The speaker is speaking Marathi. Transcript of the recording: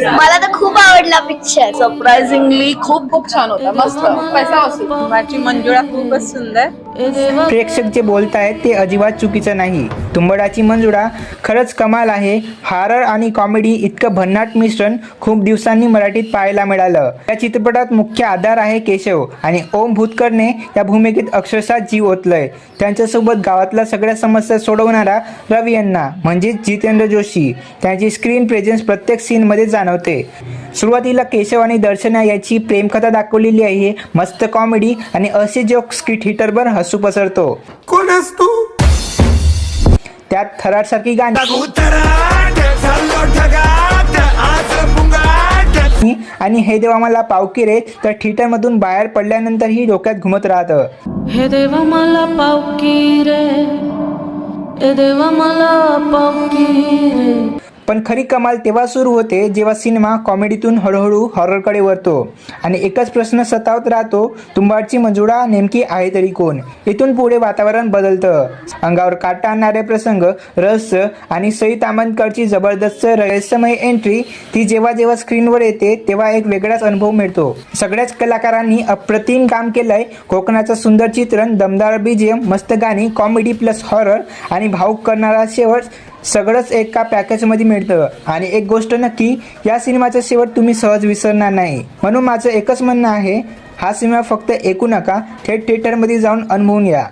मला तर खूप आवडला पिक्चर. सरप्राइझिंगली खूप खूप छान होता. मस्त पैसा वसूल. माझी मंजुळा खूपच सुंदर. प्रेक्षक जे बोलतायत ते अजिबात चुकीचं नाही. तुंबडाची मंजुळा खरंच कमाल आहे. हॉरर आणि कॉमेडी इतकं भन्नाट मिश्रण खूप दिवसांनी मराठीत पाहायला मिळालं. या चित्रपटात मुख्य आधार आहे केशव आणि ओम भूतकरने या भूमिकेत अक्षरशः जीव ओतलंय. त्यांच्यासोबत गावातल्या सगळ्या समस्या सोडवणारा रवी यांना म्हणजेच जितेंद्र जोशी. त्यांची स्क्रीन प्रेझेन्स प्रत्येक सीनमध्ये जाणवते. सुरुवातीला केशव आणि दर्शना याची प्रेमकथा दाखवलेली आहे. मस्त कॉमेडी आणि असे जोक स्किट हिटरवर हसू पसरतो. कोण असतो त्यात थरारसारखी गाणी आणि हे देवा मला पावकी रे तर थिएटरमधून बाहेर पडल्यानंतरही डोक्यात घुमत राहतं. हे देवा मला पावकी रे, हे देवा मला पावकी रे. पण खरी कमाल तेव्हा सुरू होते जेव्हा सिनेमा कॉमेडीतून हळूहळू हॉररकडे वळतो आणि एकच प्रश्न सतावत राहतो, तुंबाडची मंजुळा नेमकी आहे तरी कोण. इथून पुढे वातावरण बदलतं. अंगावर काटा आणणारे प्रसंग, रहस्य आणि सई तामणकरची जबरदस्त रहस्यमय एंट्री ती जेव्हा जेव्हा स्क्रीनवर येते तेव्हा एक वेगळाच अनुभव मिळतो. सगळ्याच कलाकारांनी अप्रतिम काम केलंय. कोकणाचं सुंदर चित्रण, दमदार बीजीएम, मस्त गाणी, कॉमेडी प्लस हॉरर आणि भावुक करणारा शेवट सगळंच एका पॅकेजमध्ये मिळतं. आणि एक गोष्ट नक्की, या सिनेमाचा शेवट तुम्ही सहज विसरणार नाही. म्हणून माझं एकच म्हणणं आहे, हा सिनेमा फक्त ऐकू नका, थेट थिएटरमध्ये जाऊन अनुभवून या.